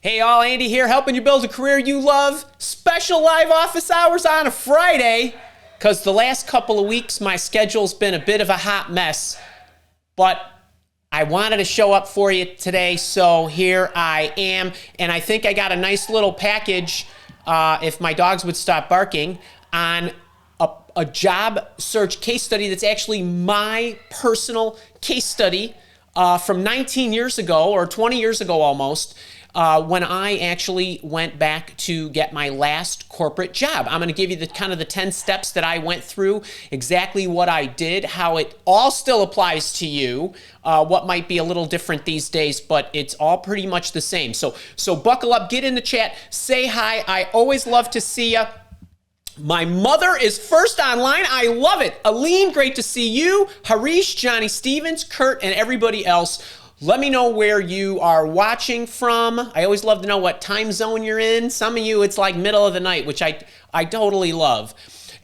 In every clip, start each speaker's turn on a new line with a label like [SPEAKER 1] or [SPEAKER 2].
[SPEAKER 1] Hey all, Andy here, helping you build a career you love. Special live office hours on a Friday, because the last couple of weeks my schedule's been a bit of a hot mess, but I wanted to show up for you today, so here I am. And I think I got a nice little package, if my dogs would stop barking, on a job search case study that's actually my personal case study from 19 years ago, or 20 years ago almost, when I actually went back to get my last corporate job. I'm going to give you the 10 steps that I went through, exactly what I did, how it all still applies to you, what might be a little different these days, but it's all pretty much the same. So buckle up, get in the chat, say hi. I always love to see you. My mother is first online. I love it. Aline, great to see you. Harish, Johnny Stevens, Kurt, and everybody else. Let me know where you are watching from. I always love to know what time zone you're in. Some of you, it's like middle of the night, which I totally love.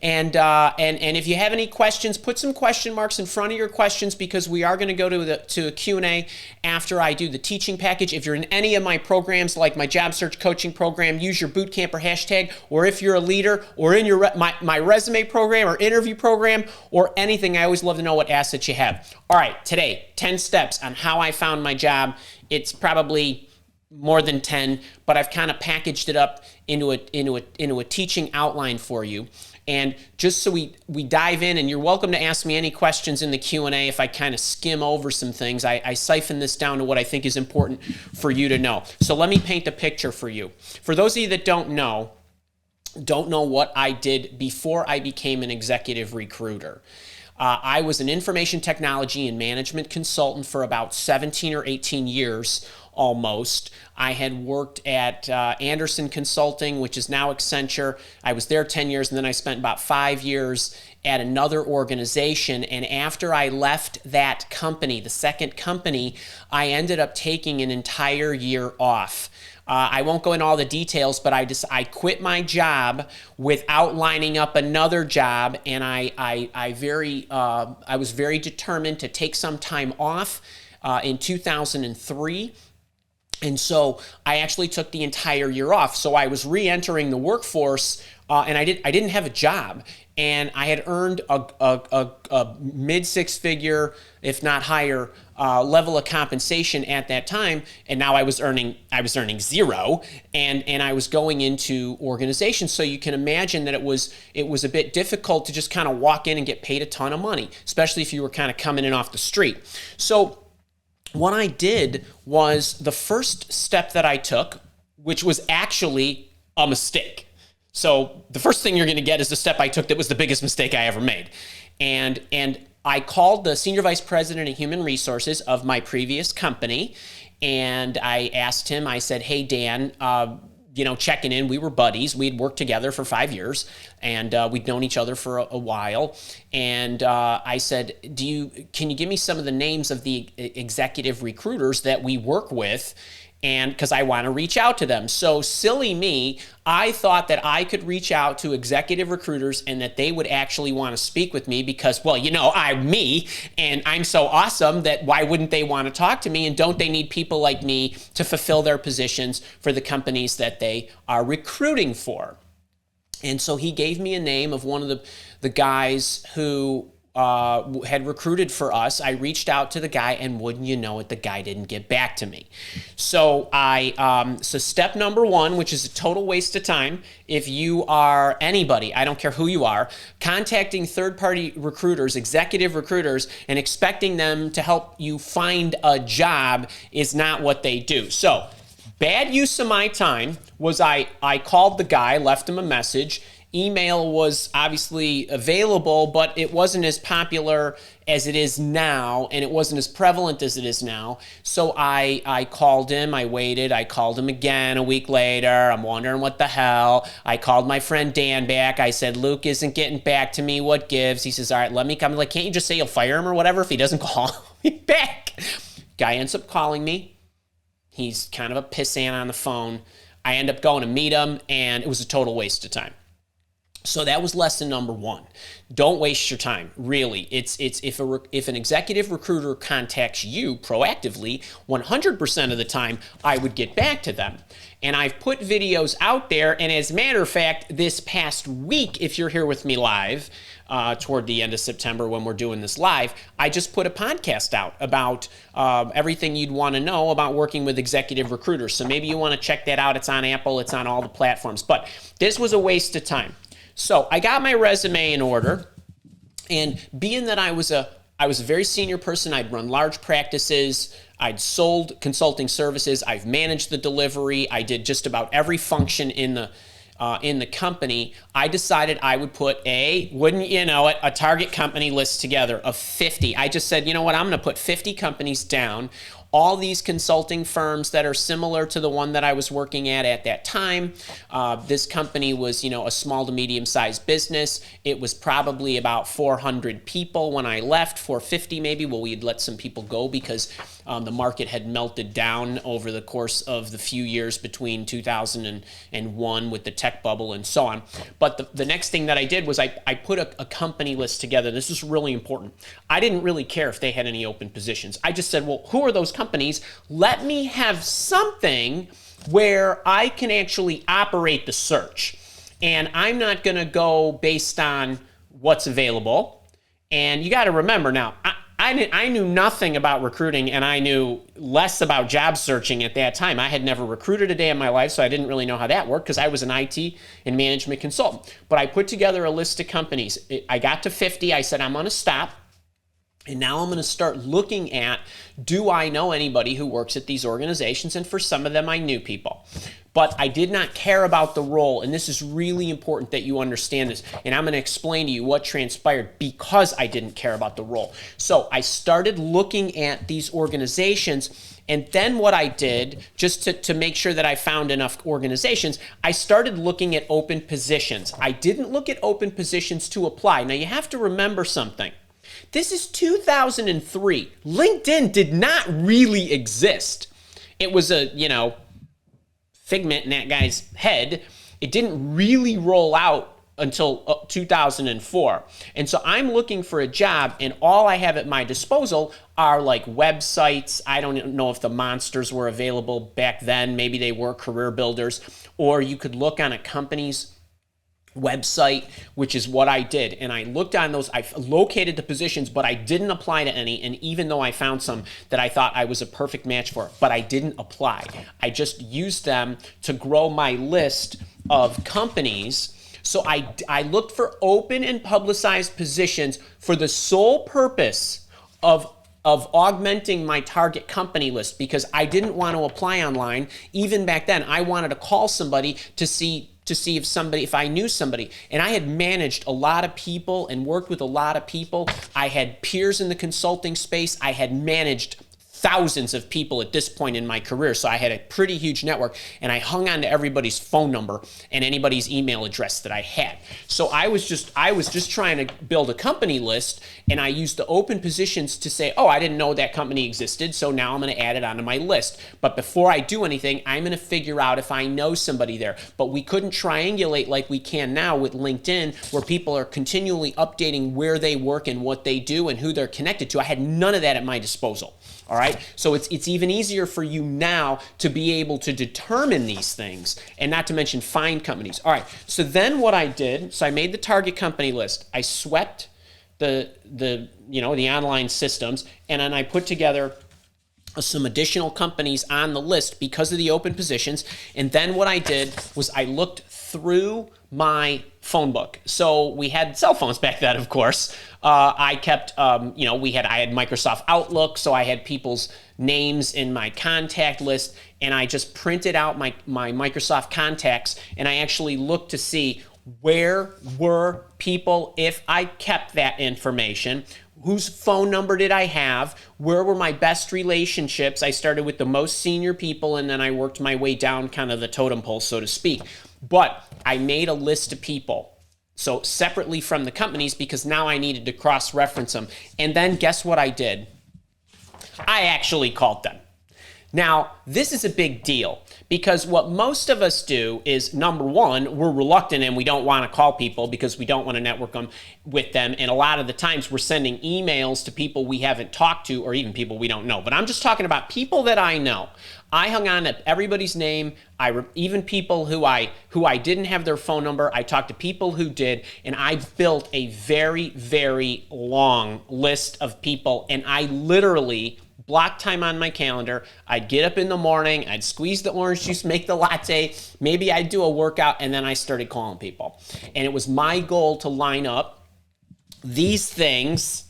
[SPEAKER 1] And if you have any questions, put some question marks in front of your questions, because we are going to go to a Q&A after I do the teaching package. If you're in any of my programs, like my job search coaching program, use your bootcamper hashtag, or if you're a leader, or in your my resume program or interview program or anything, I always love to know what assets you have. All right, today, 10 steps on how I found my job. It's probably more than 10, but I've kind of packaged it up into a teaching outline for you. And just so we dive in, and you're welcome to ask me any questions in the Q&A if I kind of skim over some things. I siphon this down to what I think is important for you to know. So let me paint a picture for you. For those of you that don't know what I did before I became an executive recruiter. I was an information technology and management consultant for about 17 or 18 years almost. I had worked at Anderson Consulting, which is now Accenture. I was there 10 years, and then I spent about 5 years at another organization. And after I left that company, the second company, I ended up taking an entire year off. I won't go into all the details, but I quit my job without lining up another job, and I was very determined to take some time off in 2003. And so I actually took the entire year off. So I was re-entering the workforce, and I didn't have a job, and I had earned a mid six-figure, if not higher, level of compensation at that time, and now I was earning zero, and I was going into organizations. So you can imagine that it was a bit difficult to just kind of walk in and get paid a ton of money, especially if you were kind of coming in off the street. So what I did was, the first step that I took, which was actually a mistake. So the first thing you're going to get is the step I took that was the biggest mistake I ever made. And I called the senior vice president of human resources of my previous company, and I asked him, I said, hey, Dan, checking in. We were buddies. We'd worked together for 5 years, and we'd known each other for a while. And I said, can you give me some of the names of the executive recruiters that we work with? And because I want to reach out to them. So silly me, I thought that I could reach out to executive recruiters and that they would actually want to speak with me because, well, I'm me and I'm so awesome that why wouldn't they want to talk to me? And don't they need people like me to fulfill their positions for the companies that they are recruiting for? And so he gave me a name of one of the guys who had recruited for us. I reached out to the guy, and wouldn't you know it, the guy didn't get back to me. So so step number one, which is a total waste of time, if you are anybody, I don't care who you are, contacting third-party recruiters, executive recruiters, and expecting them to help you find a job is not what they do. So bad use of my time was I called the guy, left him a message. Email was obviously available, but it wasn't as popular as it is now, and it wasn't as prevalent as it is now. So I called him, I waited, I called him again a week later. I'm wondering what the hell. I called my friend Dan back. I said, Luke isn't getting back to me. What gives? He says, all right, let me come. I'm like, can't you just say you'll fire him or whatever if he doesn't call me back? Guy ends up calling me. He's kind of a pissant on the phone. I end up going to meet him, and it was a total waste of time. So that was lesson number one. Don't waste your time. Really, it's if an executive recruiter contacts you proactively, 100% of the time I would get back to them. And I've put videos out there. And as a matter of fact, this past week, if you're here with me live toward the end of September when we're doing this live, I just put a podcast out about everything you'd want to know about working with executive recruiters. So maybe you want to check that out. It's on Apple. It's on all the platforms. But this was a waste of time. So I got my resume in order, and being that I was a very senior person, I'd run large practices, I'd sold consulting services, I've managed the delivery, I did just about every function in the company. I decided I would put wouldn't you know it, a target company list together of 50. I just said, you know what, I'm going to put 50 companies down. All these consulting firms that are similar to the one that I was working at that time. This company was, a small to medium-sized business. It was probably about 400 people when I left, 450 maybe. Well, we'd let some people go because the market had melted down over the course of the few years between 2001 with the tech bubble and so on. But the next thing that I did was I put a company list together. This is really important. I didn't really care if they had any open positions. I just said, well, who are those companies? Let me have something where I can actually operate the search. And I'm not going to go based on what's available. And you got to remember now, I knew nothing about recruiting, and I knew less about job searching at that time. I had never recruited a day in my life, so I didn't really know how that worked because I was an IT and management consultant. But I put together a list of companies. I got to 50. I said, I'm going to stop. And now I'm going to start looking at, do I know anybody who works at these organizations? And for some of them, I knew people. But I did not care about the role. And this is really important that you understand this. And I'm going to explain to you what transpired because I didn't care about the role. So I started looking at these organizations. And then what I did, just to make sure that I found enough organizations, I started looking at open positions. I didn't look at open positions to apply. Now, you have to remember something. This is 2003. LinkedIn did not really exist. It was a, figment in that guy's head. It didn't really roll out until 2004. And so I'm looking for a job, and all I have at my disposal are like websites. I don't know if the monsters were available back then. Maybe they were career builders, or you could look on a company's website, which is what I did. And I looked on those, I located the positions, but I didn't apply to any. And even though I found some that I thought I was a perfect match for, but I didn't apply. I just used them to grow my list of companies. So I looked for open and publicized positions for the sole purpose of augmenting my target company list, because I didn't want to apply online. Even back then, I wanted to call somebody to see if I knew somebody. And I had managed a lot of people and worked with a lot of people. I had peers in the consulting space. I had managed thousands of people at this point in my career. So I had a pretty huge network, and I hung on to everybody's phone number and anybody's email address that I had. So I was just trying to build a company list, and I used the open positions to say, oh, I didn't know that company existed, so now I'm going to add it onto my list. But before I do anything, I'm going to figure out if I know somebody there. But we couldn't triangulate like we can now with LinkedIn, where people are continually updating where they work and what they do and who they're connected to. I had none of that at my disposal. All right, so it's even easier for you now to be able to determine these things, and not to mention find companies. All right, so then what I did, so I made the target company list. I swept the online systems, and then I put together some additional companies on the list because of the open positions. And then what I did was I looked through my phone book. So we had cell phones back then, of course. I kept, I had Microsoft Outlook, so I had people's names in my contact list, and I just printed out my Microsoft contacts, and I actually looked to see where were people, if I kept that information, whose phone number did I have, where were my best relationships. I started with the most senior people, and then I worked my way down kind of the totem pole, so to speak. But I made a list of people, so separately from the companies, because now I needed to cross-reference them. And then guess what I did? I actually called them. Now, this is a big deal Because what most of us do is, number one, we're reluctant and we don't want to call people because we don't want to network with them. And a lot of the times we're sending emails to people we haven't talked to or even people we don't know. But I'm just talking about people that I know. I hung on to everybody's name. Even people who I didn't have their phone number. I talked to people who did, and I built a very, very long list of people. And I literally block time on my calendar. I'd get up in the morning, I'd squeeze the orange juice, make the latte, maybe I'd do a workout, and then I started calling people. And it was my goal to line up these things: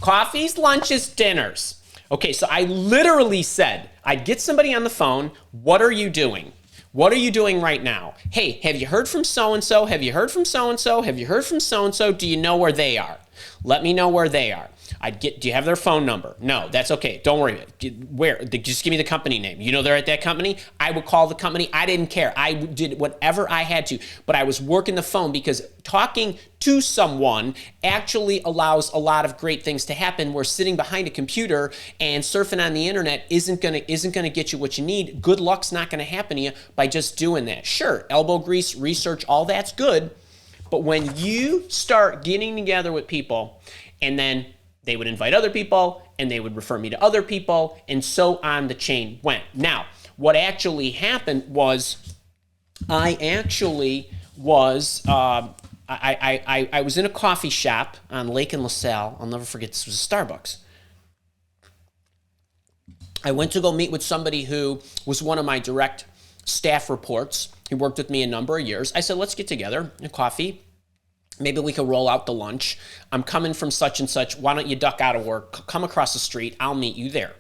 [SPEAKER 1] coffees, lunches, dinners. Okay, so I literally said, I'd get somebody on the phone, what are you doing? What are you doing right now? Hey, have you heard from so-and-so? Have you heard from so-and-so? Have you heard from so-and-so? Do you know where they are? Let me know where they are. Do you have their phone number? No, that's okay. Don't worry. Where? Just give me the company name. You know they're at that company? I would call the company. I didn't care. I did whatever I had to, but I was working the phone because talking to someone actually allows a lot of great things to happen, where sitting behind a computer and surfing on the internet isn't gonna get you what you need. Good luck's not gonna happen to you by just doing that. Sure, elbow grease, research, all that's good, but when you start getting together with people and then they would invite other people, and they would refer me to other people, and so on the chain went. Now, what actually happened was, I was in a coffee shop on Lake and LaSalle. I'll never forget, this was a Starbucks. I went to go meet with somebody who was one of my direct staff reports. He worked with me a number of years. I said, let's get together, a coffee. Maybe we could roll out the lunch. I'm coming from such and such. Why don't you duck out of work? Come across the street. I'll meet you there.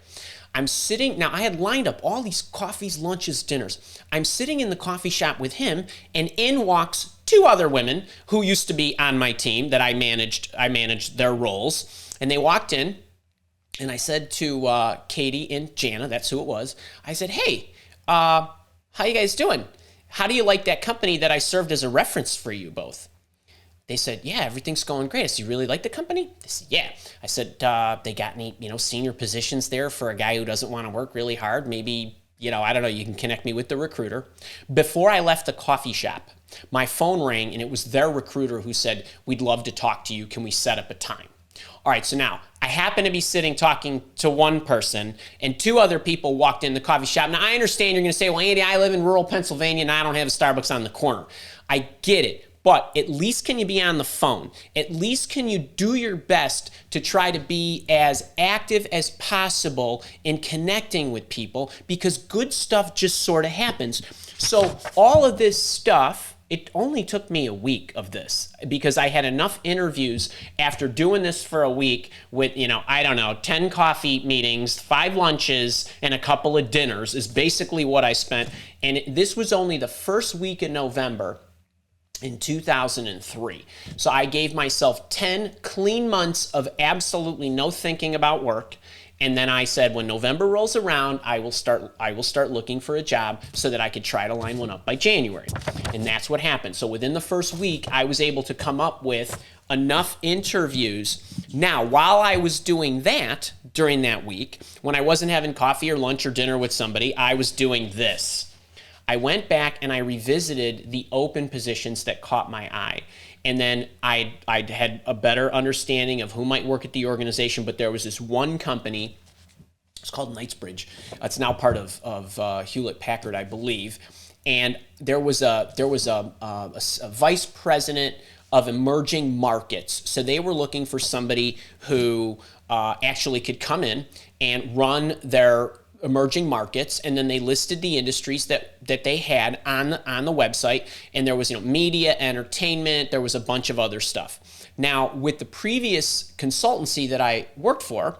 [SPEAKER 1] I'm sitting, now I had lined up all these coffees, lunches, dinners. I'm sitting in the coffee shop with him, and in walks two other women who used to be on my team that I managed their roles. And they walked in, and I said to Katie and Jana, that's who it was, I said, hey, how you guys doing? How do you like that company that I served as a reference for you both? They said, yeah, everything's going great. I said, you really like the company? They said, yeah. I said, they got any, senior positions there for a guy who doesn't want to work really hard? Maybe, I don't know, you can connect me with the recruiter. Before I left the coffee shop, my phone rang, and it was their recruiter who said, we'd love to talk to you. Can we set up a time? All right, so now I happen to be sitting talking to one person, and two other people walked in the coffee shop. Now, I understand you're going to say, well, Andy, I live in rural Pennsylvania, and I don't have a Starbucks on the corner. I get it. But at least can you be on the phone? At least can you do your best to try to be as active as possible in connecting with people, because good stuff just sort of happens. So all of this stuff, it only took me a week of this, because I had enough interviews after doing this for a week with, 10 coffee meetings, 5 lunches, and a couple of dinners is basically what I spent. And this was only the first week in November in 2003. So I gave myself 10 clean months of absolutely no thinking about work. And then I said, when November rolls around, I will start looking for a job so that I could try to line one up by January. And that's what happened. So within the first week, I was able to come up with enough interviews. Now, while I was doing that during that week, when I wasn't having coffee or lunch or dinner with somebody, I was doing this. I went back and I revisited the open positions that caught my eye. And then I had a better understanding of who might work at the organization, but there was this one company, it's called Knightsbridge. It's now part of Hewlett-Packard, I believe. And there was a vice president of emerging markets. So they were looking for somebody who actually could come in and run their emerging markets, and then they listed the industries that they had on the website, and there was media, entertainment, there was a bunch of other stuff. Now, with the previous consultancy that I worked for,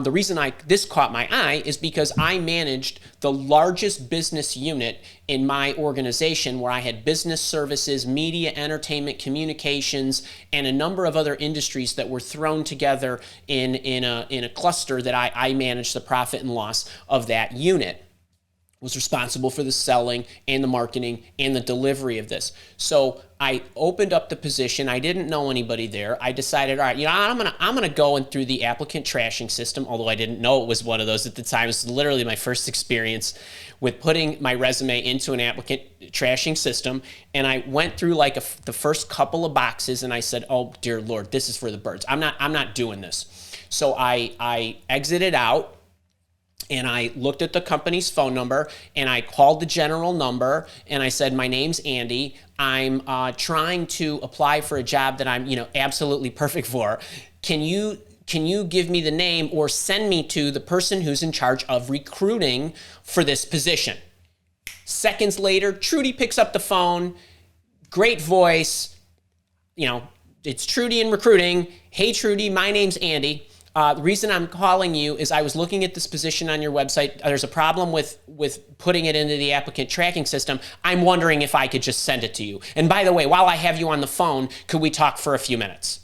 [SPEAKER 1] the reason this caught my eye is because I managed the largest business unit in my organization, where I had business services, media, entertainment, communications, and a number of other industries that were thrown together in a cluster that I managed the profit and loss of that unit. was responsible for the selling and the marketing and the delivery of this. So I opened up the position. I didn't know anybody there. I decided, all right, I'm gonna go in through the applicant trashing system, although I didn't know it was one of those at the time. It was literally my first experience with putting my resume into an applicant trashing system. And I went through like the first couple of boxes and I said, oh dear Lord, this is for the birds. I'm not doing this. So I exited out. And I looked at the company's phone number and I called the general number and I said, my name's Andy. I'm trying to apply for a job that I'm, absolutely perfect for. Can you give me the name or send me to the person who's in charge of recruiting for this position? Seconds later, Trudy picks up the phone. Great voice. It's Trudy in recruiting. Hey, Trudy, my name's Andy. The reason I'm calling you is I was looking at this position on your website. There's a problem with putting it into the applicant tracking system. I'm wondering if I could just send it to you. And by the way, while I have you on the phone, could we talk for a few minutes?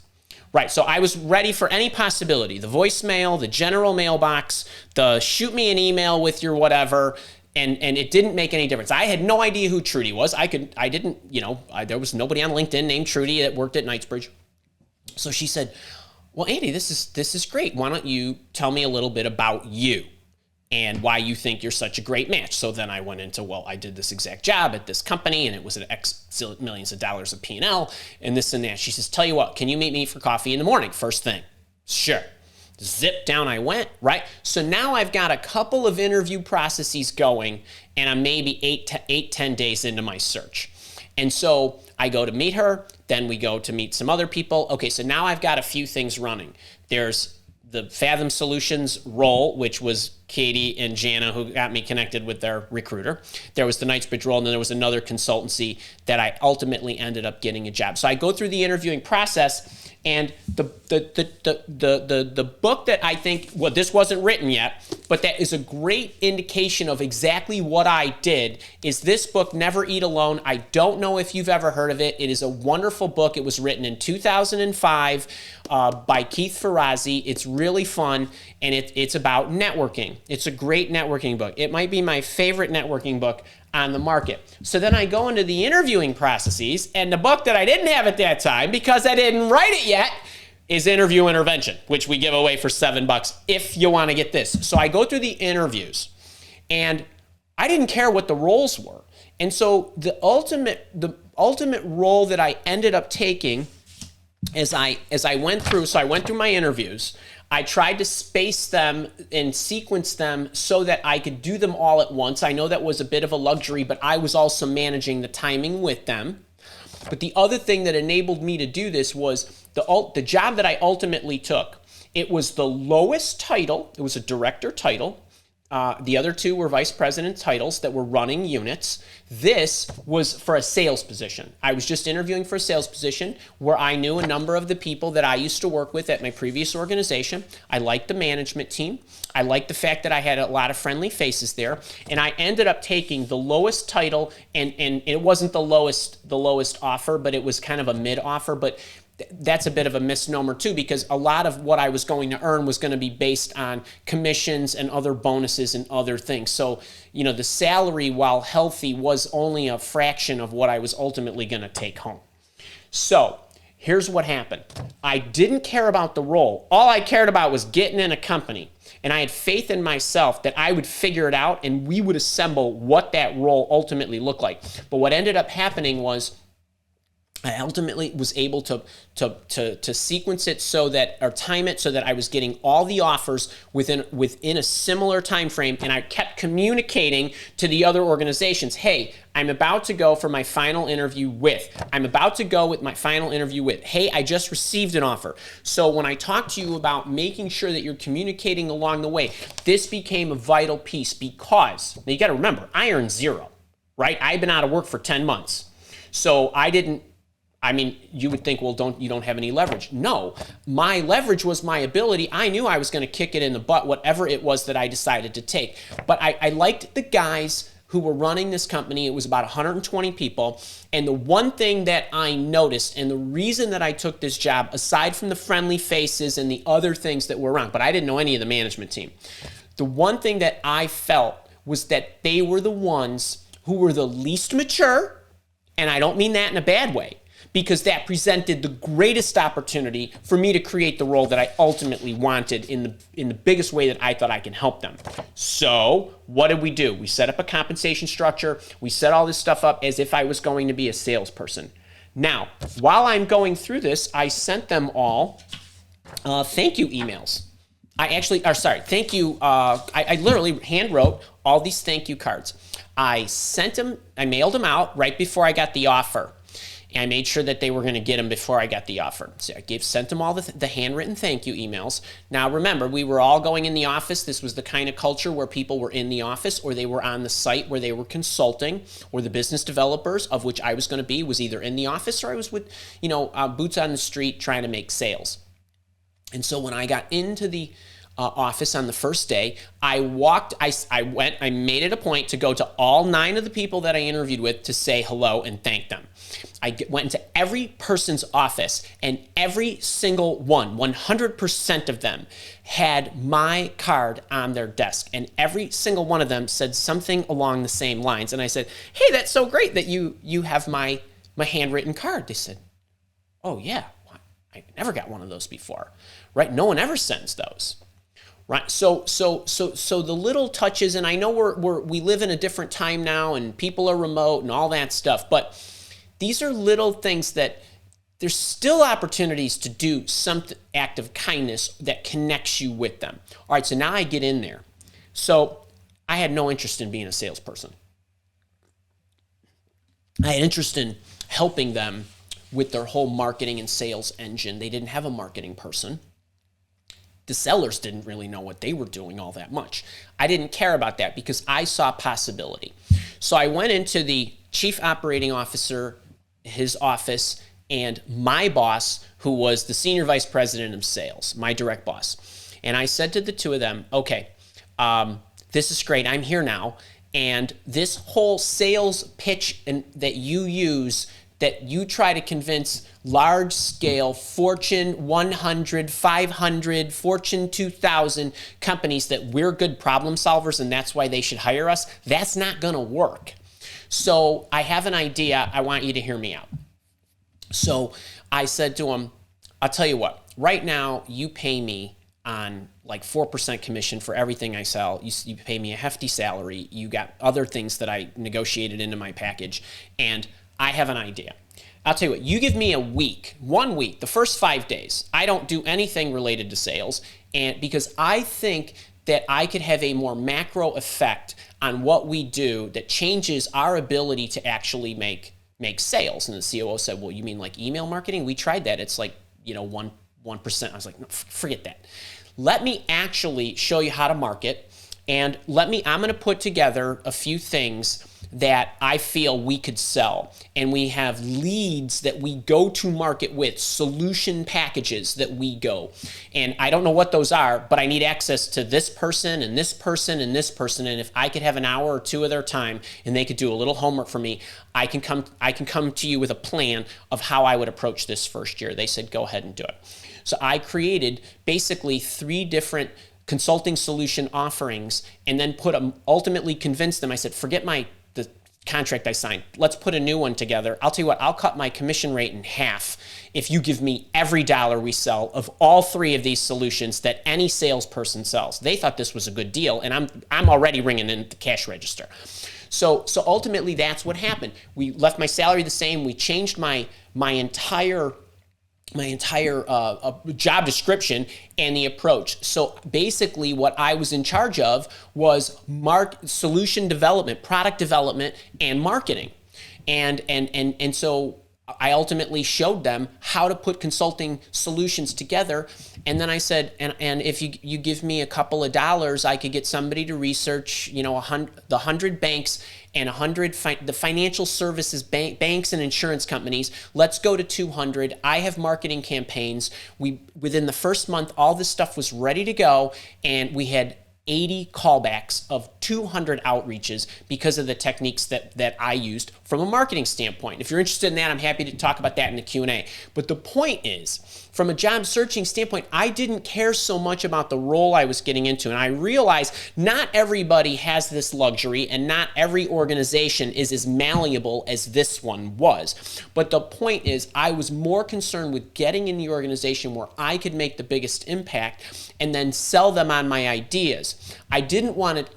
[SPEAKER 1] Right, so I was ready for any possibility. The voicemail, the general mailbox, the shoot me an email with your whatever, and it didn't make any difference. I had no idea who Trudy was. There was nobody on LinkedIn named Trudy that worked at Knightsbridge. So she said, well, Andy, this is great. Why don't you tell me a little bit about you and why you think you're such a great match? So then I went into, I did this exact job at this company and it was an X millions of dollars of P&L and this and that. She says, tell you what, can you meet me for coffee in the morning? First thing. Sure. Zip down I went, right? So now I've got a couple of interview processes going and I'm maybe 10 days into my search. And so I go to meet her, then we go to meet some other people. Okay, so now I've got a few things running. There's the Fathom Solutions role, which was Katie and Jana who got me connected with their recruiter. There was the Knightsbridge role, and then there was another consultancy that I ultimately ended up getting a job. So I go through the interviewing process, and the book that I think, this wasn't written yet, but that is a great indication of exactly what I did, is this book, Never Eat Alone. I don't know if you've ever heard of it. It is a wonderful book. It was written in 2005 by Keith Ferrazzi. It's really fun, and it's about networking. It's a great networking book. It might be my favorite networking book on the market. So then I go into the interviewing processes, and the book that I didn't have at that time, because I didn't write it yet, is Interview Intervention, which we give away for $7 if you want to get this. So I go through the interviews, and I didn't care what the roles were. And so the ultimate role that I ended up taking as I went through, so I went through my interviews, I tried to space them and sequence them so that I could do them all at once. I know that was a bit of a luxury, but I was also managing the timing with them. But the other thing that enabled me to do this was the job that I ultimately took. It was the lowest title. It was a director title. The other two were vice president titles that were running units. This was for a sales position. I was just interviewing for a sales position where I knew a number of the people that I used to work with at my previous organization. I liked the management team. I liked the fact that I had a lot of friendly faces there. And I ended up taking the lowest title, and it wasn't the lowest offer, but it was kind of a mid offer. But that's a bit of a misnomer too, because a lot of what I was going to earn was going to be based on commissions and other bonuses and other things. So, the salary, while healthy, was only a fraction of what I was ultimately going to take home. So here's what happened. I didn't care about the role. All I cared about was getting in a company. And I had faith in myself that I would figure it out and we would assemble what that role ultimately looked like. But what ended up happening was I ultimately was able to sequence it or time it so that I was getting all the offers within a similar time frame, and I kept communicating to the other organizations, hey, I'm about to go for my final interview with. Hey, I just received an offer. So when I talk to you about making sure that you're communicating along the way, this became a vital piece because, now you got to remember, I earned zero, right? I've been out of work for 10 months. So you would think, you don't have any leverage. No, my leverage was my ability. I knew I was going to kick it in the butt, whatever it was that I decided to take. But I liked the guys who were running this company. It was about 120 people. And the one thing that I noticed, and the reason that I took this job, aside from the friendly faces and the other things that were around, but I didn't know any of the management team. The one thing that I felt was that they were the ones who were the least mature, and I don't mean that in a bad way, because that presented the greatest opportunity for me to create the role that I ultimately wanted in the biggest way that I thought I can help them. So what did we do? We set up a compensation structure. We set all this stuff up as if I was going to be a salesperson. Now, while I'm going through this, I sent them all thank you emails. Thank you. I literally hand wrote all these thank you cards. I mailed them out right before I got the offer. And I made sure that they were going to get them before I got the offer. So I sent them all the handwritten thank you emails. Now remember, we were all going in the office. This was the kind of culture where people were in the office, or they were on the site where they were consulting, or the business developers, of which I was going to be, was either in the office or I was with, boots on the street trying to make sales. And so when I got into the office on the first day, I made it a point to go to all 9 of the people that I interviewed with to say hello and thank them. I went into every person's office, and every single one, 100% of them, had my card on their desk, and every single one of them said something along the same lines. And I said, "Hey, that's so great that you have my handwritten card." They said, "Oh yeah, I never got one of those before." Right? No one ever sends those. Right. So the little touches, and I know we live in a different time now, and people are remote and all that stuff, but these are little things that there's still opportunities to do some act of kindness that connects you with them. All right. So now I get in there. So I had no interest in being a salesperson. I had interest in helping them with their whole marketing and sales engine. They didn't have a marketing person. The sellers didn't really know what they were doing all that much. I didn't care about that because I saw possibility. So I went into the chief operating officer, his office, and my boss, who was the senior vice president of sales, my direct boss. And I said to the two of them, okay, this is great. I'm here now. And this whole sales pitch that you use, that you try to convince large-scale Fortune 100, 500, Fortune 2000 companies that we're good problem solvers and that's why they should hire us, that's not going to work. So I have an idea. I want you to hear me out. So I said to him, I'll tell you what, right now you pay me on like 4% commission for everything I sell. You pay me a hefty salary. You got other things that I negotiated into my package, and I have an idea. I'll tell you what, you give me a week, 1 week, the first 5 days. I don't do anything related to sales, and because I think that I could have a more macro effect on what we do that changes our ability to actually make sales. And the COO said, well, you mean like email marketing? We tried that. It's like, 1%. I was like, no, forget that. Let me actually show you how to market, and I'm going to put together a few things that I feel we could sell. And we have leads that we go to market with, solution packages that we go. And I don't know what those are, but I need access to this person and this person and this person. And if I could have an hour or two of their time and they could do a little homework for me, I can come to you with a plan of how I would approach this first year. They said, go ahead and do it. So I created basically 3 different consulting solution offerings, and then ultimately convinced them. I said, forget the contract I signed. Let's put a new one together. I'll tell you what, I'll cut my commission rate in half if you give me every dollar we sell of all 3 of these solutions that any salesperson sells. They thought this was a good deal, and I'm already ringing in the cash register. So ultimately, that's what happened. We left my salary the same. We changed my entire job description and the approach. So basically what I was in charge of was solution development, product development, and marketing. And so I ultimately showed them how to put consulting solutions together. And then I said, and if you give me a couple of dollars, I could get somebody to research, the 100 banks and 100 the financial services banks and insurance companies. Let's go to 200. I have marketing campaigns. Within the first month, all this stuff was ready to go, and we had 80 callbacks of 200 outreaches because of the techniques that I used from a marketing standpoint. If you're interested in that, I'm happy to talk about that in the Q&A. But the point is, from a job searching standpoint, I didn't care so much about the role I was getting into. And I realized not everybody has this luxury and not every organization is as malleable as this one was. But the point is, I was more concerned with getting in the organization where I could make the biggest impact and then sell them on my ideas. I didn't want it,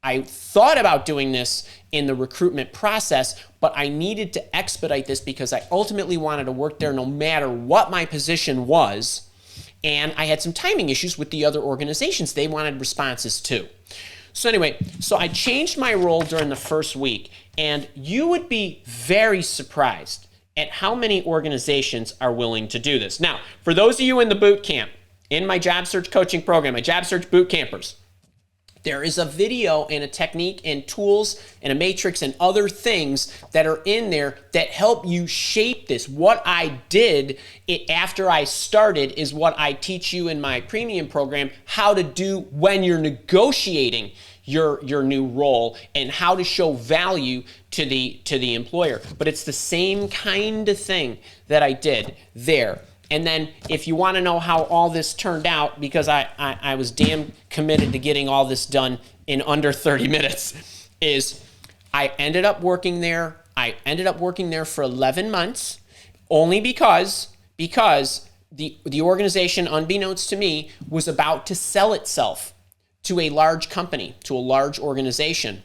[SPEAKER 1] I thought about doing this in the recruitment process, but I needed to expedite this because I ultimately wanted to work there no matter what my position was. And I had some timing issues with the other organizations. They wanted responses too. So anyway, I changed my role during the first week, and you would be very surprised at how many organizations are willing to do this. Now, for those of you in the boot camp, in my job search coaching program, my job search boot campers, there is a video and a technique and tools and a matrix and other things that are in there that help you shape this. What I did after I started is what I teach you in my premium program, how to do when you're negotiating your new role and how to show value to the employer. But it's the same kind of thing that I did there. And then if you want to know how all this turned out, because I was damn committed to getting all this done in under 30 minutes, is I ended up working there. I ended up working there for 11 months only because the organization, unbeknownst to me, was about to sell itself to a large company, to a large organization.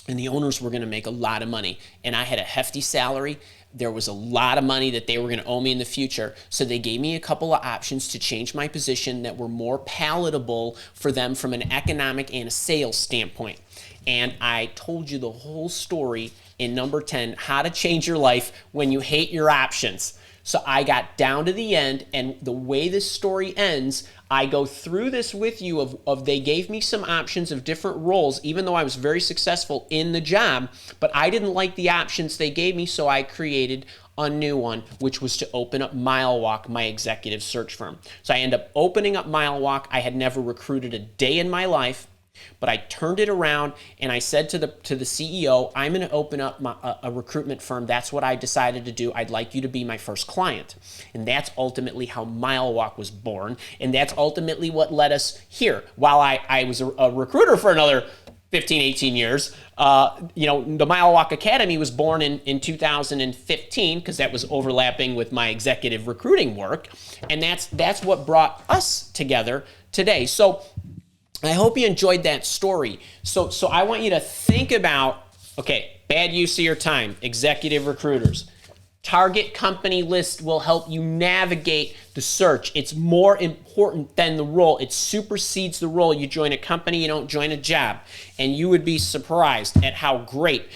[SPEAKER 1] And the owners were going to make a lot of money. And I had a hefty salary. There was a lot of money that they were going to owe me in the future. So they gave me a couple of options to change my position that were more palatable for them from an economic and a sales standpoint. And I told you the whole story in number 10, how to change your life when you hate your options. So I got down to the end, and the way this story ends, I go through this with you of they gave me some options of different roles, even though I was very successful in the job, but I didn't like the options they gave me, so I created a new one, which was to open up Mile Walk, my executive search firm. So I ended up opening up Mile Walk. I had never recruited a day in my life, but I turned it around and I said to the CEO, I'm going to open up a recruitment firm. That's what I decided to do. I'd like you to be my first client. And that's ultimately how Mile Walk was born. And that's ultimately what led us here. While I was a recruiter for another 15, 18 years, the Mile Walk Academy was born in 2015 because that was overlapping with my executive recruiting work. And that's what brought us together today. So I hope you enjoyed that story. So I want you to think about, okay, bad use of your time, executive recruiters. Target company list will help you navigate the search. It's more important than the role. It supersedes the role. You join a company, you don't join a job. And you would be surprised at how great,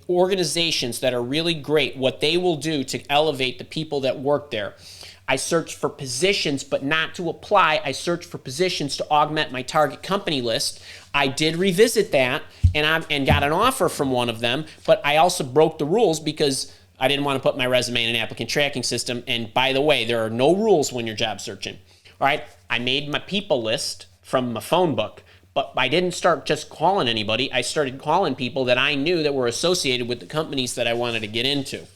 [SPEAKER 1] organizations that are really great, what they will do to elevate the people that work there. I search for positions, but not to apply. I search for positions to augment my target company list. I did revisit that and got an offer from one of them, but I also broke the rules because I didn't want to put my resume in an applicant tracking system. And by the way, there are no rules when you're job searching. All right, I made my people list from my phone book, but I didn't start just calling anybody. I started calling people that I knew that were associated with the companies that I wanted to get into.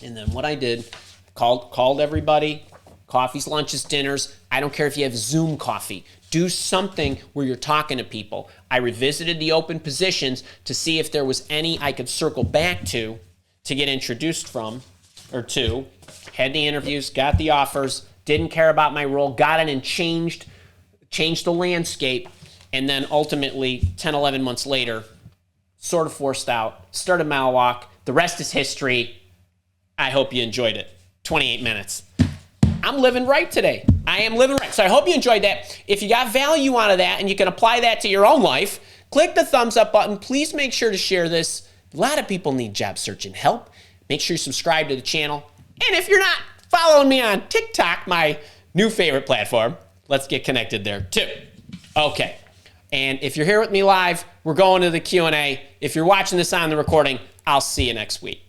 [SPEAKER 1] And then what I did, called everybody, coffees, lunches, dinners. I don't care if you have Zoom coffee. Do something where you're talking to people. I revisited the open positions to see if there was any I could circle back to get introduced from or to. Had the interviews, got the offers, didn't care about my role, got in and changed the landscape, and then ultimately 10, 11 months later, sort of forced out, started Mile Walk. The rest is history. I hope you enjoyed it. 28 minutes. I'm living right today. I am living right. So I hope you enjoyed that. If you got value out of that and you can apply that to your own life, click the thumbs up button. Please make sure to share this. A lot of people need job searching help. Make sure you subscribe to the channel. And if you're not following me on TikTok, my new favorite platform, let's get connected there too. Okay. And if you're here with me live, we're going to the Q&A. If you're watching this on the recording, I'll see you next week.